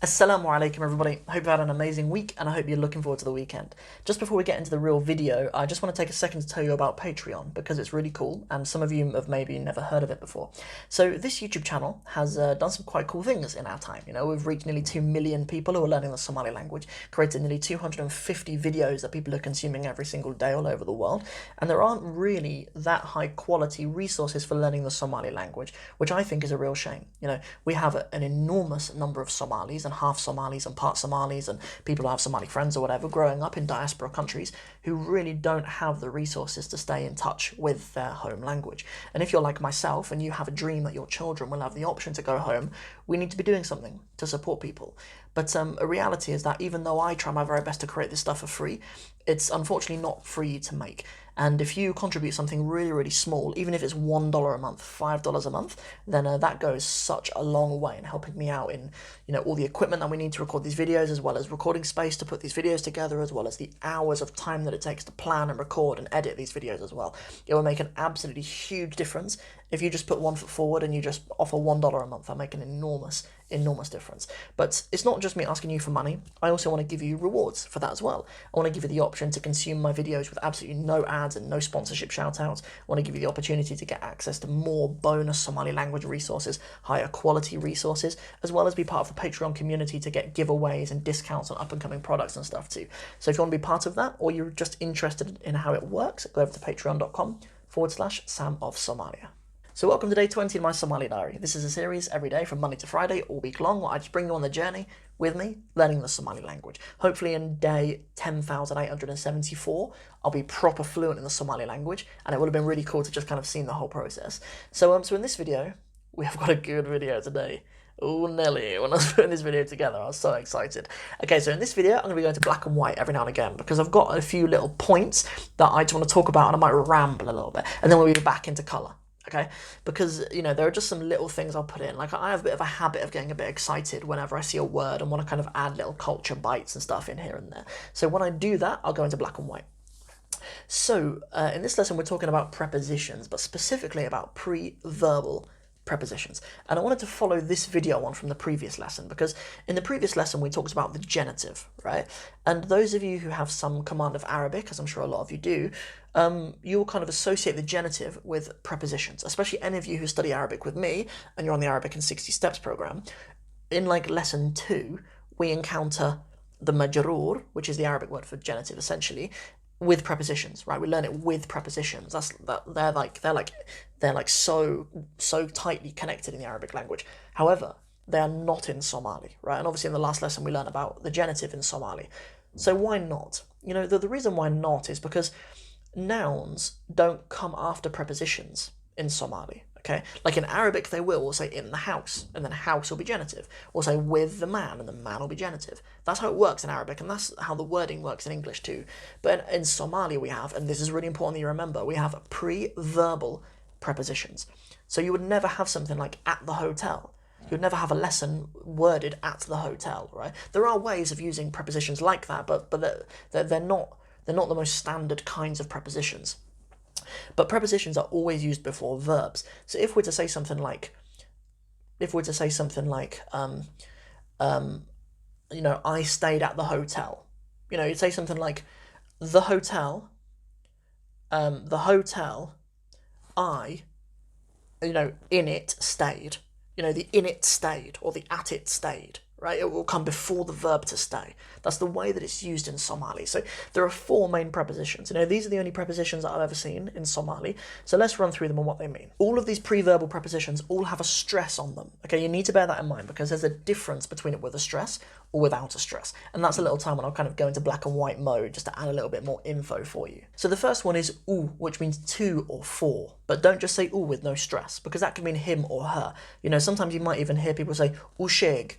Assalamu alaikum everybody, hope you've had an amazing week and I hope you're looking forward to the weekend. Just before we get into the real video, I just want to take a second to tell you about Patreon because it's really cool and some of you have maybe never heard of it before. So this YouTube channel has done some quite cool things in our time. We've reached nearly 2 million people who are learning the Somali language, created nearly 250 videos that people are consuming every single day all over the world, and there aren't really that high quality resources for learning the Somali language, which I think is a real shame. We have an enormous number of Somalis and half Somalis and part Somalis and people who have Somali friends or whatever growing up in diaspora countries who really don't have the resources to stay in touch with their home language. And if you're like myself and you have a dream that your children will have the option to go home, we need to be doing something to support people. But a reality is that even though I try my very best to create this stuff for free, it's unfortunately not free to make. And if you contribute something really, really small, even if it's $1 a month, $5 a month, then that goes such a long way in helping me out in, all the equipment that we need to record these videos, as well as recording space to put these videos together, as well as the hours of time that it takes to plan and record and edit these videos as well. It will make an absolutely huge difference if you just put one foot forward and you just offer $1 a month. That'll make an enormous difference. But it's not just me asking you for money. I also want to give you rewards for that as well. I want to give you the option to consume my videos with absolutely no ads and no sponsorship shout-outs. I want to give you the opportunity to get access to more bonus Somali language resources, higher quality resources, as well as be part of the Patreon community to get giveaways and discounts on up-and-coming products and stuff too. So if you want to be part of that, or you're just interested in how it works, go over to patreon.com/SamOfSomalia. So welcome to day 20 of my Somali diary. This is a series every day from Monday to Friday, all week long, where I just bring you on the journey with me, learning the Somali language. Hopefully in day 10,874, I'll be proper fluent in the Somali language, and it would have been really cool to just kind of see the whole process. So in this video, we have got a good video today. Oh, Nelly, when I was putting this video together, I was so excited. Okay, so in this video, I'm going to be going to black and white every now and again, because I've got a few little points that I just want to talk about, and I might ramble a little bit, and then we'll be back into colour. Okay, because there are just some little things I'll put in. Like, I have a bit of a habit of getting a bit excited whenever I see a word and want to kind of add little culture bites and stuff in here and there. So when I do that, I'll go into black and white. So in this lesson, we're talking about prepositions, but specifically about pre-verbal prepositions. And I wanted to follow this video on from the previous lesson, because in the previous lesson we talked about the genitive, right? And those of you who have some command of Arabic, as I'm sure a lot of you do, you'll kind of associate the genitive with prepositions, especially any of you who study Arabic with me and you're on the Arabic in 60 Steps program. In like lesson 2, we encounter the majroor, which is the Arabic word for genitive essentially, with prepositions, right? We learn it with prepositions. They're like so tightly connected in the Arabic language. However, they are not in Somali, right? And obviously in the last lesson we learned about the genitive in Somali. So why not? The reason why not is because nouns don't come after prepositions in Somali. Okay, like in Arabic they will say in the house, and then house will be genitive, or say with the man, and the man will be genitive. That's how it works in Arabic, and that's how the wording works in English too. But in Somali we have, and this is really important that you remember, we have pre-verbal prepositions. So you would never have something like at the hotel. You would never have a lesson worded at the hotel, right? There are ways of using prepositions like that, but they're not the most standard kinds of prepositions. But prepositions are always used before verbs. So if we're to say something like, I stayed at the hotel. You'd say something like, the hotel, I, in it stayed. The in it stayed, or the at it stayed. Right, it will come before the verb to stay. That's the way that it's used in Somali. So there are 4 main prepositions. These are the only prepositions that I've ever seen in Somali. So let's run through them and what they mean. All of these pre-verbal prepositions all have a stress on them. Okay, you need to bear that in mind, because there's a difference between it with a stress or without a stress. And that's a little time when I'll kind of go into black and white mode just to add a little bit more info for you. So the first one is u, which means to or for. But don't just say u with no stress, because that can mean him or her. Sometimes you might even hear people say usheg,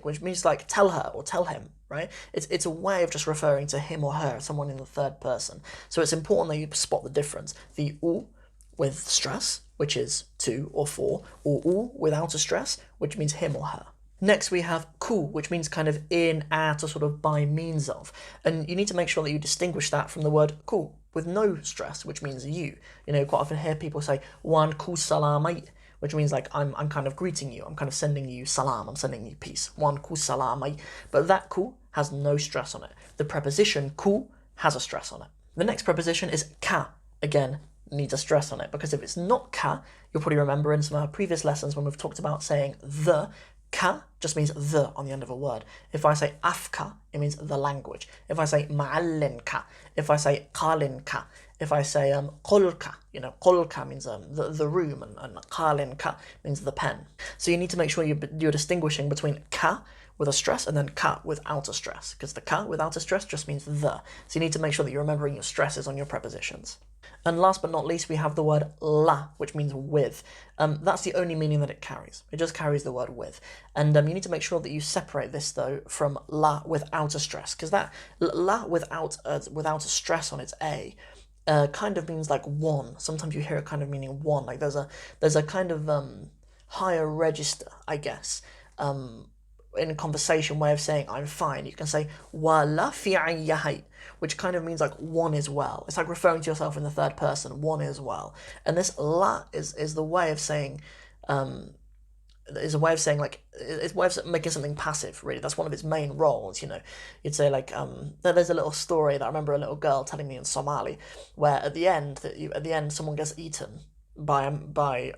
which means like tell her or tell him, right? It's a way of just referring to him or her, someone in the third person. So it's important that you spot the difference. The u with stress, which is to or for, or u without a stress, which means him or her. Next we have ku, which means kind of in, at, or sort of by means of. And you need to make sure that you distinguish that from the word ku, with no stress, which means you. Quite often hear people say, wan ku salamay, which means like I'm kind of greeting you, I'm kind of sending you salam, I'm sending you peace. One ku salamai, but that ku has no stress on it. The preposition ku has a stress on it. The next preposition is ka. Again, needs a stress on it, because if it's not ka, you'll probably remember in some of our previous lessons when we've talked about saying the, ka just means the on the end of a word. If I say afka, it means the language. If I say ma'allinka, if I say qalinka, if I say qulka, qulka means the room, and qalinka means the pen. So you need to make sure you're distinguishing between ka with a stress and then ka without a stress, because the ka without a stress just means the. So you need to make sure that you're remembering your stresses on your prepositions. And last but not least, we have the word la, which means with. That's the only meaning that it carries. It just carries the word with. And you need to make sure that you separate this, though, from la without a stress, because that la without a stress on its a kind of means like one. Sometimes you hear it kind of meaning one. Like there's a kind of higher register, I guess, in a conversation way of saying I'm fine. You can say wala fi yahay, which kind of means like one is well. It's like referring to yourself in the third person, one is well. And this la is the way of saying is a way of saying like it's a way of making something passive, really. That's one of its main roles, You'd say like there's a little story that I remember a little girl telling me in Somali, where at the end someone gets eaten by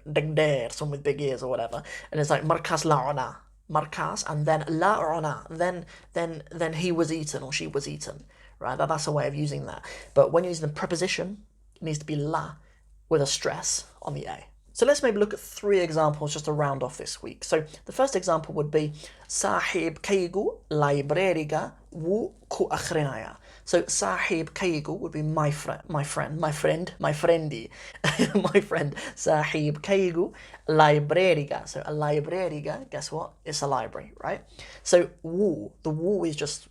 degdeer, someone with big ears or whatever, and it's like markas la'ana, markas, and then la'ana, then he was eaten or she was eaten, right? That's a way of using that. But when you're using the preposition, it needs to be la with a stress on the a. So let's maybe look at 3 examples just to round off this week. So the first example would be Sahib kaygu librariga wu ku akhrinaya. So Sahib kaygu would be my friend, my friendy, my friend. Sahib kaygu librariga. So a librariga, guess what? It's a library, right? So wu, the wu is just,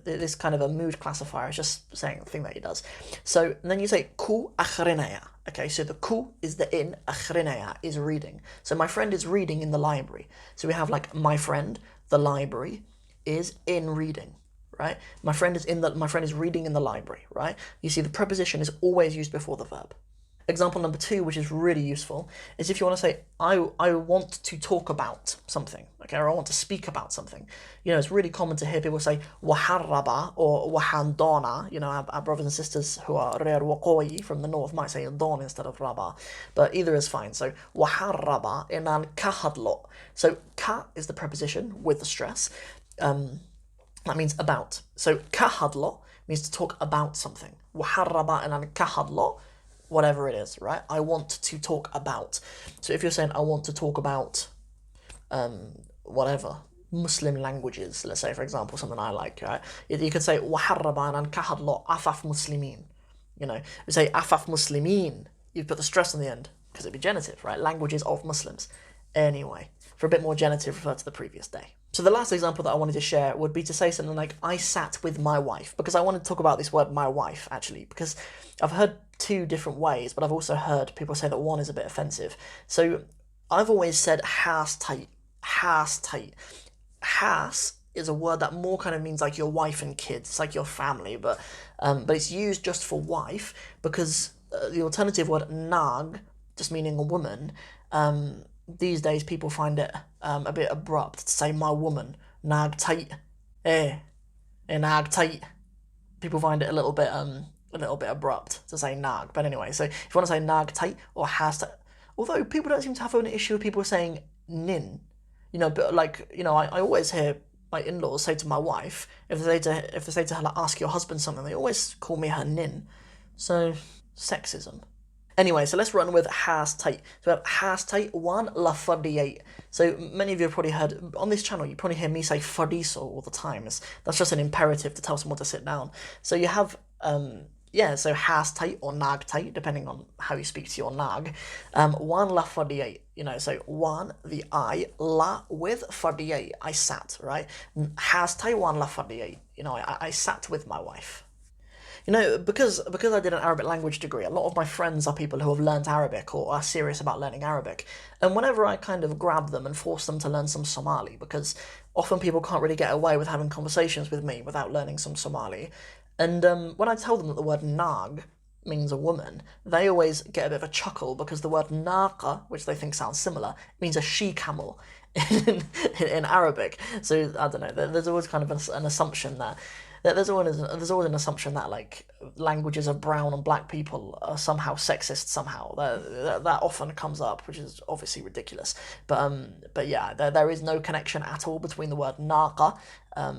this kind of a mood classifier. It's just saying the thing that he does. So then you say ku akhrinaya. Okay, so the ku is the in, akhrinaya is reading. So my friend is reading in the library. So we have like my friend, the library, is in reading, right? My friend is reading in the library, right? You see the preposition is always used before the verb. Example number 2, which is really useful, is if you want to say, I want to talk about something, okay, or I want to speak about something. It's really common to hear people say waharraba or wahandona. Our brothers and sisters who are reer waqoyi from the north might say don instead of raba, but either is fine. So waharraba inan kahadlo. So ka is the preposition with the stress. That means about. So kahadlo means to talk about something. Waharraba inan kahadlo, whatever it is, right? I want to talk about. So if you're saying I want to talk about whatever, Muslim languages, let's say, for example, something I like, right? You could say waharraban and kahadlo afaf muslimin. You say afaf muslimin, you put the stress on the end because it'd be genitive, right? Languages of Muslims. Anyway, for a bit more genitive, refer to the previous day. So the last example that I wanted to share would be to say something like I sat with my wife, because I wanted to talk about this word my wife, actually, because I've heard 2 different ways, but I've also heard people say that one is a bit offensive. So I've always said has tight. Has is a word that more kind of means like your wife and kids. It's like your family, but it's used just for wife, because the alternative word nag, just meaning a woman, these days people find it a bit abrupt to say my woman, nag tight, nag tight. People find it a little bit abrupt to say nag. But anyway, so if you want to say nag tight or has tight, although people don't seem to have an issue with people saying nin, but like, I always hear my in-laws say to my wife, if they say to her, like, ask your husband something, they always call me her nin. So sexism. Anyway, so let's run with has tight. So we have has tight, 1 la fardiyate. So many of you have probably heard, on this channel, you probably hear me say fardiso all the time. That's just an imperative to tell someone to sit down. So you have, so has tight or nag tight, depending on how you speak to your nag. 1 la fardiyate, so 1, the I, la with fardiyate, I sat, right? Has tight 1 la fardiyate, I sat with my wife. Because I did an Arabic language degree, a lot of my friends are people who have learnt Arabic or are serious about learning Arabic. And whenever I kind of grab them and force them to learn some Somali, because often people can't really get away with having conversations with me without learning some Somali. And when I tell them that the word nag means a woman, they always get a bit of a chuckle because the word naqa, which they think sounds similar, means a she-camel in Arabic. So I don't know. There's always kind of an assumption that there's always an assumption that like languages of brown and black people are somehow sexist somehow. That often comes up, which is obviously ridiculous. But yeah, there is no connection at all between the word naqa, a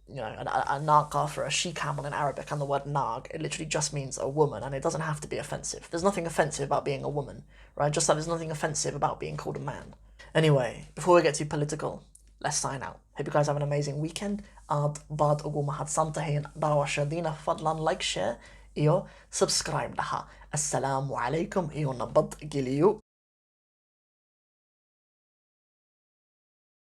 naqa for a she-camel in Arabic, and the word nag. It literally just means a woman, and it doesn't have to be offensive. There's nothing offensive about being a woman, right? Just like there's nothing offensive about being called a man. Anyway, before we get too political, let's sign out. Hope you guys have an amazing weekend. Ad bad ugu mahadsantahin daawashadiina fadlan like, share iyo subscribe laha. Assalamu alaikum iyo nabad geliyo.